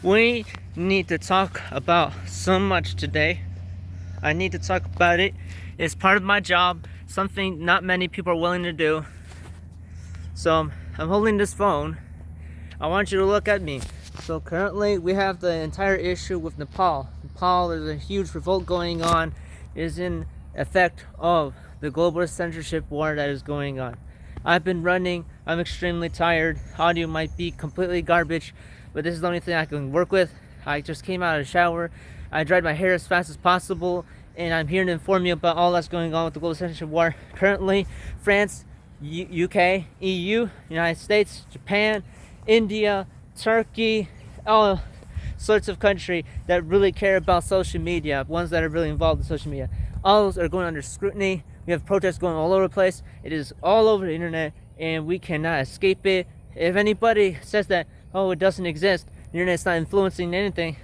We need to talk about so much today. I need to talk about it. It's part of my job, something not many people are willing to do. So I'm holding this phone. I want you to look at me. So currently we have the entire issue with Nepal. Nepal, there's a huge revolt going on. It is in effect of the global censorship war that is going on. I've been running. I'm extremely tired. Audio might be completely garbage, but this is the only thing I can work with. I just came out of the shower. I dried my hair as fast as possible, and I'm here to inform you about all that's going on with the global censorship war. Currently, France, UK, EU, United States, Japan, India, Turkey, all sorts of countries that really care about social media, ones that are really involved in social media. All those are going under scrutiny. We have protests going all over the place. It is all over the internet, and we cannot escape it. If anybody says that, oh, it doesn't exist, the internet's not influencing anything,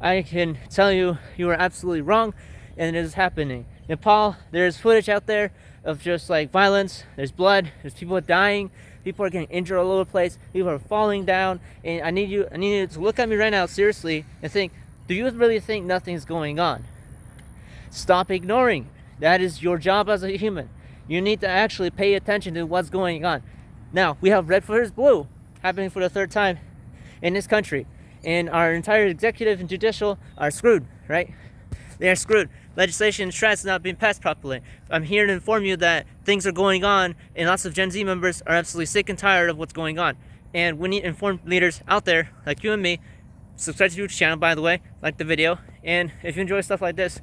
I can tell you, you are absolutely wrong, and it is happening. Nepal, there's footage out there of just like violence. There's blood. There's people dying. People are getting injured all over the place. People are falling down, and I need you to look at me right now seriously and think, do you really think nothing's going on? Stop ignoring. That is your job as a human. You need to actually pay attention to what's going on. Now, we have Red versus Blue happening for the third time in this country. And our entire executive and judicial are screwed, right? They are screwed. Legislation has not been passed properly. I'm here to inform you that things are going on, and lots of Gen Z members are absolutely sick and tired of what's going on. And we need informed leaders out there, like you and me. Subscribe to the YouTube channel, by the way. Like the video. And if you enjoy stuff like this,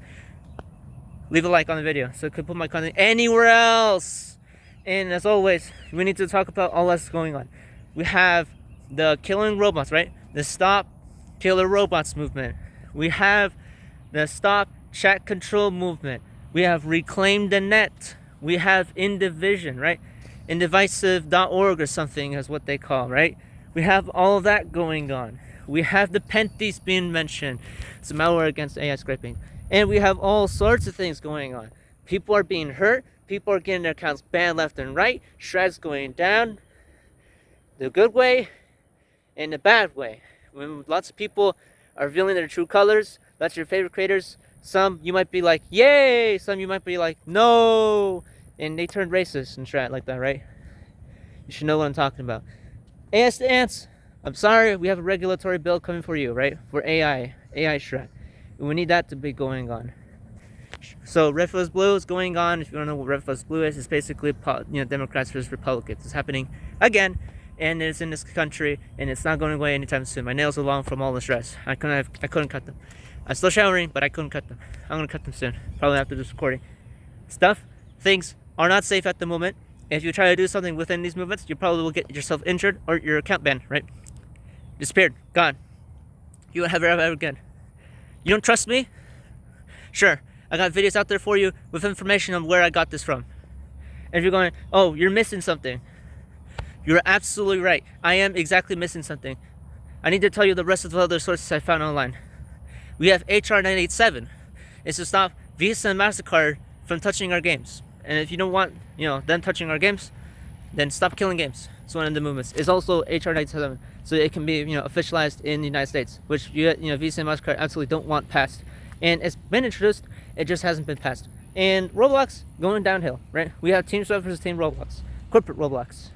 leave a like on the video so I could put my content anywhere else. And as always, we need to talk about all that's going on. We have the killing robots, right? The Stop Killer Robots movement. We have the Stop Chat Control movement. We have Reclaim the Net. We have Indivision, right? Indivisive.org or something is what they call, right? We have all of that going on. We have the Penties being mentioned. It's a malware against AI scraping. And we have all sorts of things going on. People are being hurt. People are getting their accounts banned left and right. Shreds going down. The good way and the bad way. When lots of people are revealing their true colors, that's your favorite creators. Some you might be like, yay! Some you might be like, no! And they turn racist and shit like that, right? You should know what I'm talking about. As to ants, I'm sorry, we have a regulatory bill coming for you, right? For AI shred. We need that to be going on. So Red vs. Blue is going on. If you don't know what Red vs. Blue is, it's basically Democrats versus Republicans. It's happening again, and it's in this country, and it's not going away anytime soon. My nails are long from all the stress. I couldn't cut them. I'm still showering, but I couldn't cut them. I'm gonna cut them soon, probably after this recording. Things are not safe at the moment. If you try to do something within these movements, you probably will get yourself injured or your account banned, right? Disappeared, gone. You won't have it ever again. You don't trust me? Sure, I got videos out there for you with information on where I got this from. And if you're going, oh, you're missing something, you're absolutely right. I am exactly missing something. I need to tell you the rest of the other sources I found online. We have HR 987. It's to stop Visa and MasterCard from touching our games. And if you don't want, them touching our games, then stop killing games. It's one of the movements. It's also HR 987, so it can be, officialized in the United States, which Visa and MasterCard absolutely don't want passed. And it's been introduced, it just hasn't been passed. And Roblox going downhill, right? We have Team Sweat versus Team Roblox, corporate Roblox,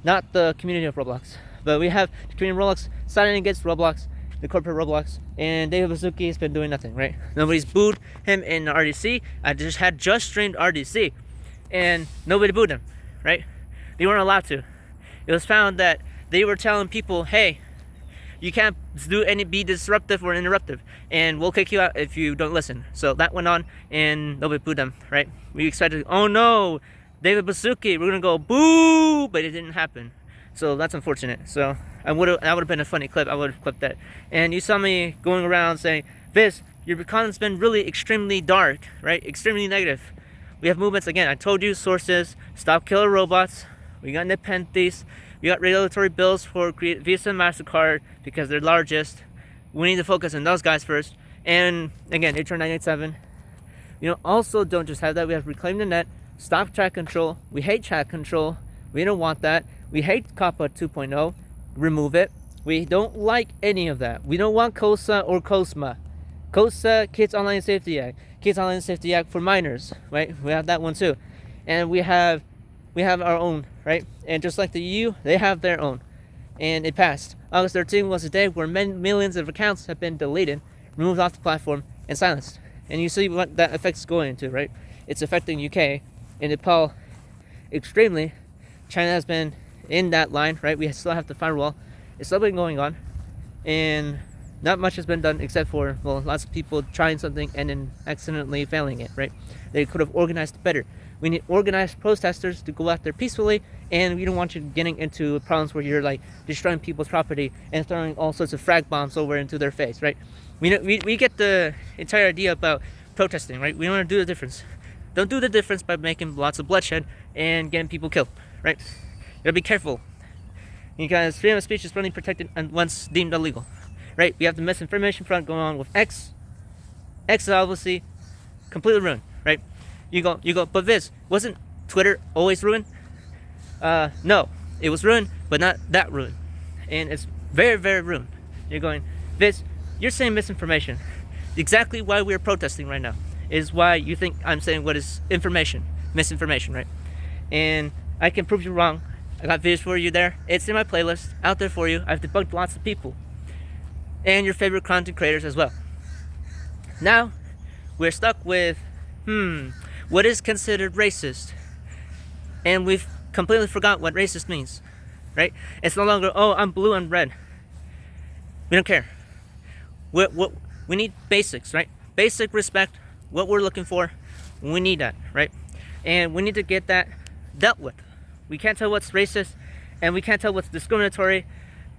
not the community of Roblox, but we have the community of Roblox siding against Roblox, the corporate Roblox, and David Baszucki has been doing nothing, right? Nobody's booed him in RDC. I just streamed RDC, and nobody booed him, right? They weren't allowed to. It was found that they were telling people, hey, you can't be disruptive or interruptive, and we'll kick you out if you don't listen. So that went on, and nobody booed them, right? We expected, oh no, David Baszucki, we're gonna go boo, but it didn't happen. So that's unfortunate. So that would have been a funny clip. I would have clipped that. And you saw me going around saying, Viz, your content's been really extremely dark, right? Extremely negative. We have movements again. I told you sources. Stop Killer Robots. We got Nepenthes. We got regulatory bills for Visa and MasterCard because they're largest. We need to focus on those guys first. And again, HR 987. Also don't just have that. We have Reclaim the Net. Stop Chat Control. We hate chat control. We don't want that. We hate COPPA 2.0. Remove it. We don't like any of that. We don't want COSA or COSMA. COSA, Kids Online Safety Act. Kids Online Safety Act for minors, right? We have that one too. And we have our own, right? And just like the EU, they have their own. And it passed. August 13th was a day where millions of accounts have been deleted, removed off the platform, and silenced. And you see what that effect's going into, right? It's affecting UK and Nepal extremely. China has been in that line, right? We still have the firewall. It's still been going on. And not much has been done except for, well, lots of people trying something and then accidentally failing it, right? They could have organized better. We need organized protesters to go out there peacefully, and we don't want you getting into problems where you're like destroying people's property and throwing all sorts of frag bombs over into their face, right? We get the entire idea about protesting, right? We want to do the difference. Don't do the difference by making lots of bloodshed and getting people killed, right? You gotta be careful, because freedom of speech is only protected once deemed illegal, right? We have the misinformation front going on with X. X is obviously completely ruined, right? You go, but Viz, wasn't Twitter always ruined? No, it was ruined, but not that ruined. And it's very, very ruined. You're going, Viz, you're saying misinformation. Exactly why we're protesting right now is why you think I'm saying what is misinformation, right? And I can prove you wrong. I got videos for you there. It's in my playlist, out there for you. I've debunked lots of people. And your favorite content creators as well. Now, we're stuck with, what is considered racist? And we've completely forgot what racist means, right? It's no longer, oh, I'm blue and red. We don't care. We need basics, right? Basic respect, what we're looking for, we need that, right? And we need to get that dealt with. We can't tell what's racist, and we can't tell what's discriminatory,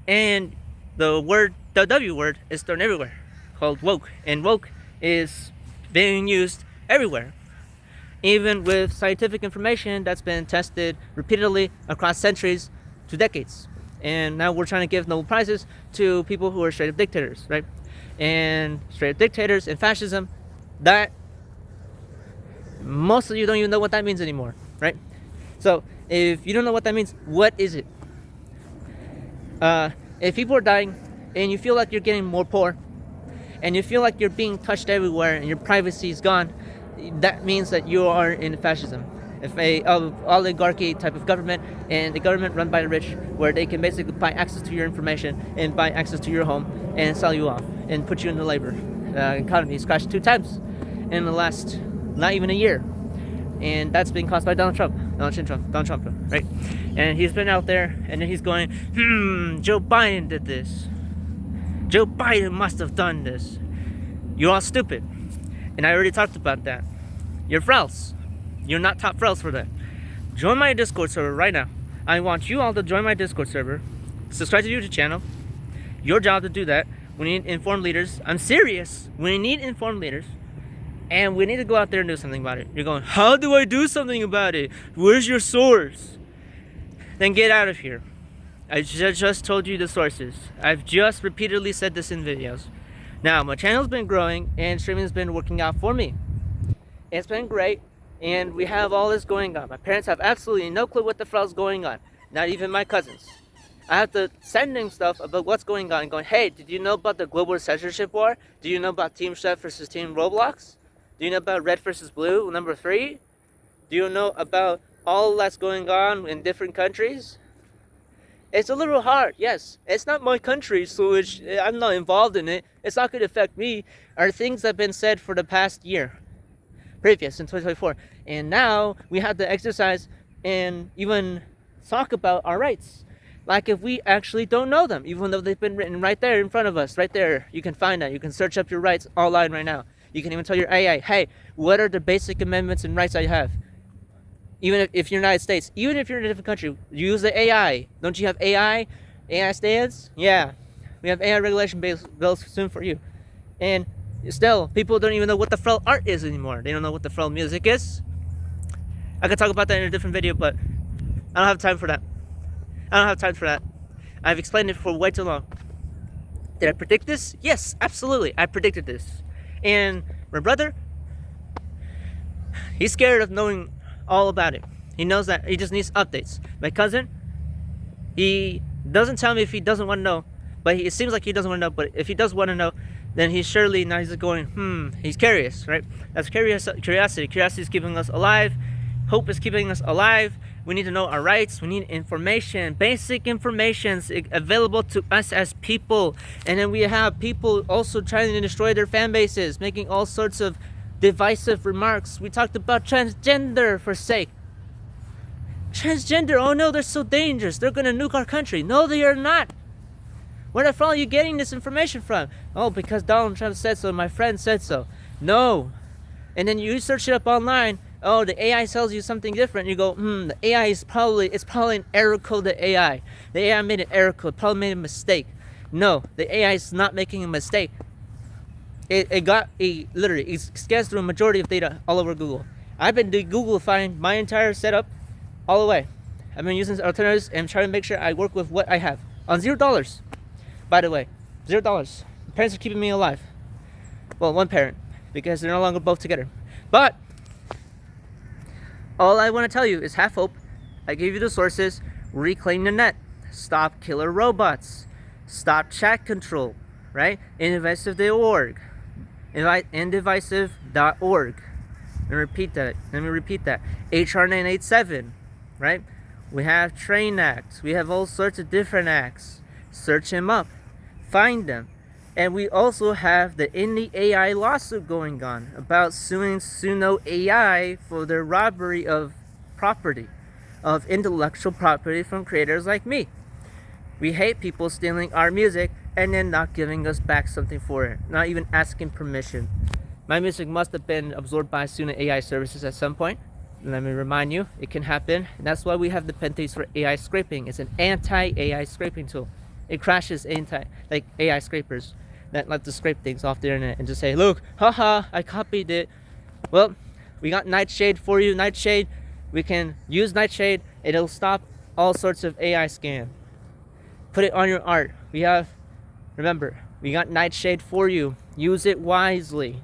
and the W word is thrown everywhere, called woke, and woke is being used everywhere, even with scientific information that's been tested repeatedly across centuries to decades. And now we're trying to give Nobel Prizes to people who are straight up dictators, right? And straight up dictators and fascism, that most of you don't even know what that means anymore, right? So if you don't know what that means, what is it? If people are dying and you feel like you're getting more poor and you feel like you're being touched everywhere and your privacy is gone, that means that you are in fascism. If a oligarchy type of government, and the government run by the rich, where they can basically buy access to your information and buy access to your home and sell you off and put you into labor. Economy has crashed 2 times in the last not even a year, and that's been caused by Donald Trump, right? And he's been out there and then he's going, Joe Biden did this. Joe Biden must have done this. You're all stupid. And I already talked about that. You're frauds. You're not top frauds for that. Join my Discord server right now. I want you all to join my Discord server. Subscribe to the YouTube channel. Your job to do that. We need informed leaders. I'm serious. We need informed leaders. And we need to go out there and do something about it. You're going, how do I do something about it? Where's your source? Then get out of here. I just told you the sources. I've just repeatedly said this in videos. Now, my channel's been growing and streaming has been working out for me. It's been great, and we have all this going on. My parents have absolutely no clue what the hell's going on. Not even my cousins. I have to send them stuff about what's going on and going, hey, did you know about the global censorship war? Do you know about Team Chef versus Team Roblox? Do you know about Red versus Blue, number 3? Do you know about all that's going on in different countries? It's a little hard, yes. It's not my country, so I'm not involved in it. It's not going to affect me. Are things that have been said for the past year, previous in 2024. And now we have to exercise and even talk about our rights. Like if we actually don't know them, even though they've been written right there in front of us, right there. You can find that. You can search up your rights online right now. You can even tell your AI, hey, what are the basic amendments and rights I have? Even if you're in the United States, even if you're in a different country, use the AI. Don't you have AI? AI stands? Yeah. We have AI regulation bills soon for you. And still, people don't even know what the Frel art is anymore. They don't know what the Frel music is. I could talk about that in a different video, but I don't have time for that. I've explained it for way too long. Did I predict this? Yes, absolutely. I predicted this. And my brother, he's scared of knowing all about it. He knows that he just needs updates. My cousin, he doesn't tell me if he doesn't want to know, but it seems like he doesn't want to know. But if he does want to know, then he's surely now he's going, he's curious, right? That's curiosity. Curiosity is keeping us alive. Hope is keeping us alive. We need to know our rights. We need information, basic information available to us as people. And then we have people also trying to destroy their fan bases, making all sorts of divisive remarks. We talked about transgender, for sake. Transgender, oh no, they're so dangerous. They're going to nuke our country. No, they are not. Where the hell are you getting this information from? Oh, because Donald Trump said so, my friend said so. No. And then you search it up online. Oh, the AI tells you something different. You go, the AI is probably an error code. The AI made an error code, probably made a mistake. No, the AI is not making a mistake. It scans through a majority of data all over Google. I've been Googlifying my entire setup all the way. I've been using alternatives and trying to make sure I work with what I have on $0. By the way, $0. Parents are keeping me alive. Well, one parent, because they're no longer both together. But all I want to tell you is have hope. I gave you the sources. Reclaim the net. Stop killer robots. Stop chat control. Right? Indivisive.org. Indivisive.org. Let me repeat that. HR 987. Right? We have train acts. We have all sorts of different acts. Search them up. Find them. And we also have the Indie AI lawsuit going on about suing Suno AI for their robbery of property, of intellectual property from creators like me. We hate people stealing our music and then not giving us back something for it, not even asking permission. My music must have been absorbed by Suno AI services at some point. Let me remind you, it can happen. And that's why we have the penalties for AI scraping. It's an anti-AI scraping tool. It crashes AI scrapers that like to scrape things off the internet and just say, look, haha, I copied it. Well, we got Nightshade for you. Nightshade, we can use Nightshade. It'll stop all sorts of AI scam. Put it on your art. Remember, we got Nightshade for you. Use it wisely.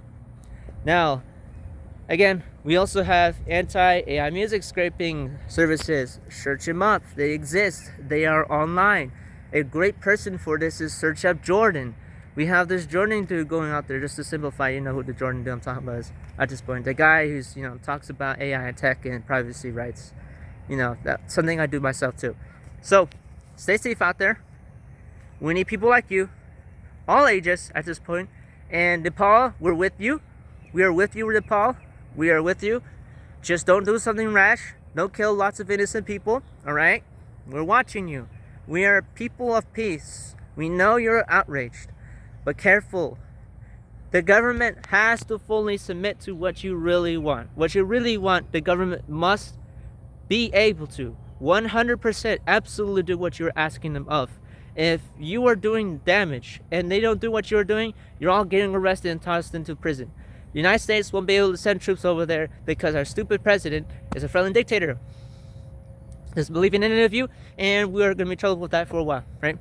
Now, again, we also have anti-AI music scraping services. Search them up. They exist. They are online. A great person for this is Search Up Jordan. We have this Jordan dude going out there, just to simplify, you know who the Jordan dude I'm talking about is at this point. The guy who's, talks about AI and tech and privacy rights. That's something I do myself too. So, stay safe out there. We need people like you, all ages at this point. And Nepal, we're with you. We are with you, Nepal. We are with you. Just don't do something rash. Don't kill lots of innocent people, alright? We're watching you. We are people of peace. We know you're outraged. But careful. The government has to fully submit to what you really want. What you really want, the government must be able to 100% absolutely do what you're asking them of. If you are doing damage and they don't do what you're doing, you're all getting arrested and tossed into prison. The United States won't be able to send troops over there because our stupid president is a friendly dictator. Doesn't believe in any of you, and we're going to be in trouble with that for a while, right?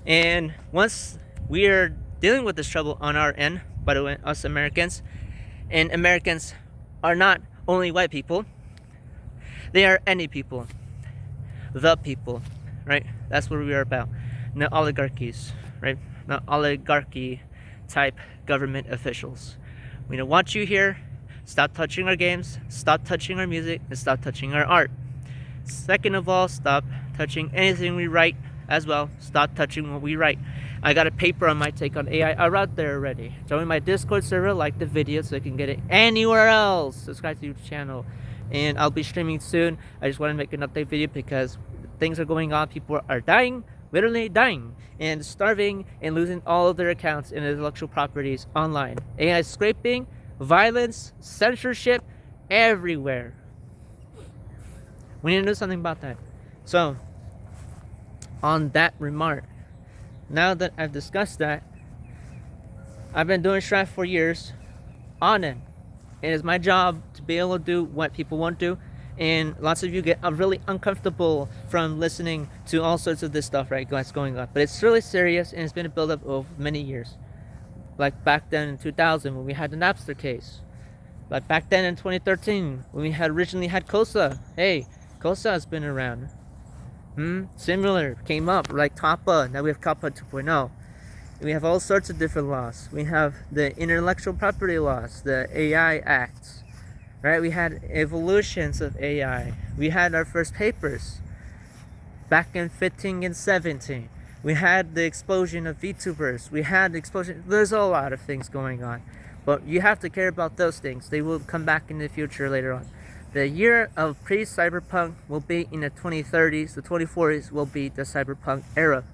And once we are dealing with this trouble on our end, by the way, us Americans, and Americans are not only white people, they are any people, the people, right? That's what we are about. Not oligarchies, right? Not oligarchy type government officials. We don't want you here. Stop touching our games, stop touching our music, and stop touching our art. Second of all, stop touching anything we write as well. Stop touching what we write. I got a paper on my take on AI out there already. Join my Discord server, like the video so you can get it anywhere else. Subscribe to the YouTube channel. And I'll be streaming soon. I just want to make an update video because things are going on. People are dying, literally dying, and starving and losing all of their accounts and intellectual properties online. AI scraping, violence, censorship, everywhere. We need to do something about that. So, on that remark, now that I've discussed that, I've been doing Strife for years, on end. It is my job to be able to do what people won't do, and lots of you get really uncomfortable from listening to all sorts of this stuff, right, that's going on. But it's really serious, and it's been a build-up of many years. Like back then in 2000 when we had the Napster case. Like back then in 2013 when we had originally had KOSA. Hey, KOSA has been around. Similar came up like COPPA. Now we have COPPA 2.0. We have all sorts of different laws. We have the intellectual property laws, the AI acts, right? We had evolutions of AI. We had our first papers back in 15 and 17. We had the explosion of VTubers. We had the explosion. There's a lot of things going on. But you have to care about those things. They will come back in the future later on. The year of pre-cyberpunk will be in the 2030s. The 2040s will be the cyberpunk era.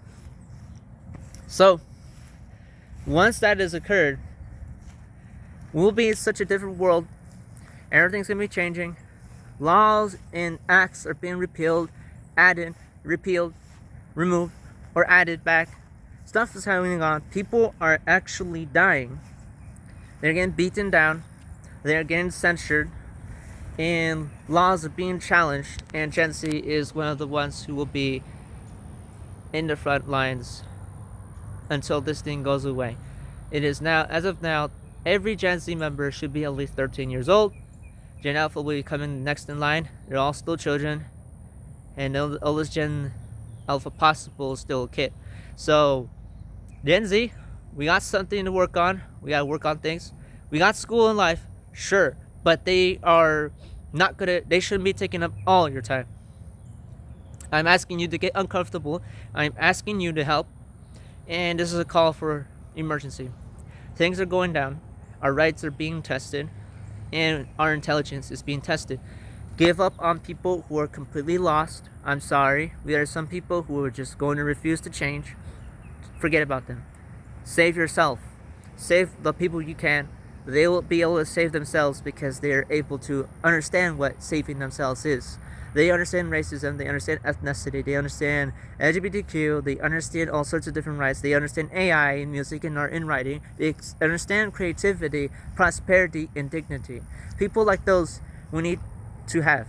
So, once that has occurred, we'll be in such a different world. Everything's going to be changing. Laws and acts are being repealed, added, repealed, removed, or added back. Stuff is going on. People are actually dying. They're getting beaten down. They're getting censored. And laws are being challenged. And Gen Z is one of the ones who will be in the front lines until this thing goes away. It is now, as of now, every Gen Z member should be at least 13 years old. Gen Alpha will be coming next in line. They're all still children. And the oldest Gen Alpha possible is still a kid. So, Gen Z, we got something to work on. We got to work on things. We got school and life, sure. But they are not gonna, they shouldn't be taking up all your time. I'm asking you to get uncomfortable. I'm asking you to help. And this is a call for emergency. Things are going down. Our rights are being tested. And our intelligence is being tested. Give up on people who are completely lost. I'm sorry. There are some people who are just going to refuse to change. Forget about them. Save yourself. Save the people you can. They will be able to save themselves because they are able to understand what saving themselves is. They understand racism, they understand ethnicity, they understand LGBTQ, they understand all sorts of different rights, they understand AI in music and art and writing, they understand creativity, prosperity, and dignity. People like those we need to have,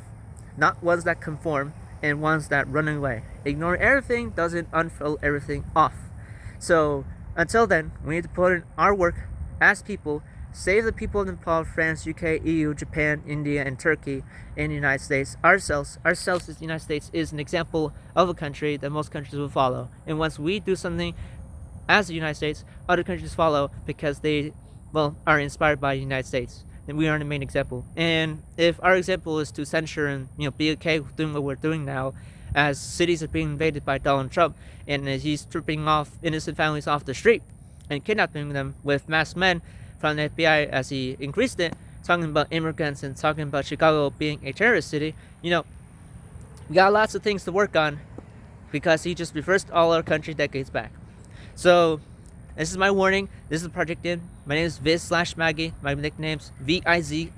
not ones that conform and ones that run away. Ignore everything doesn't unfurl everything off. So until then, we need to put in our work as people. Save the people of Nepal, France, UK, EU, Japan, India, and Turkey, and the United States. Ourselves as the United States is an example of a country that most countries will follow. And once we do something as the United States, other countries follow because they, are inspired by the United States. And we are the main example. And if our example is to censure and be okay with doing what we're doing now, as cities are being invaded by Donald Trump, and as he's stripping off innocent families off the street and kidnapping them with masked men from the FBI as he increased it, talking about immigrants and talking about Chicago being a terrorist city, we got lots of things to work on because he just reversed all our country decades back. So, this is my warning. This is Project In. My name is Viz/Maggie. My nickname's VIZMAGGY,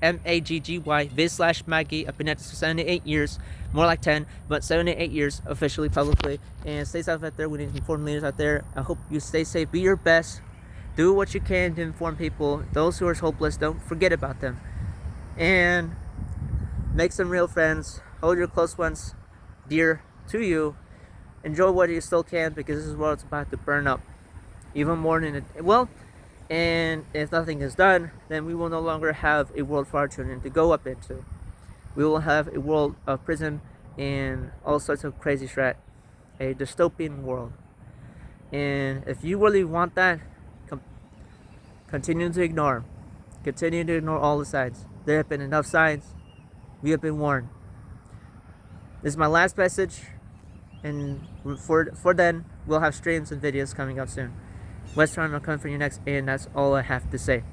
Viz/Maggie. I've been at this for 7 to 8 years. More like 10, but 7 to 8 years officially, publicly. And stay safe out there. We need informed leaders out there. I hope you stay safe. Be your best. Do what you can to inform people. Those who are hopeless, don't forget about them. And make some real friends. Hold your close ones dear to you. Enjoy what you still can because this is what it's about to burn up. Even more than it will. And if nothing is done, then we will no longer have a world for our children to go up into. We will have a world of prison and all sorts of crazy shit. A dystopian world. And if you really want that, continue to ignore. Continue to ignore all the signs. There have been enough signs. We have been warned. This is my last message. And for then, we'll have streams and videos coming up soon. Western will come for you next, and that's all I have to say.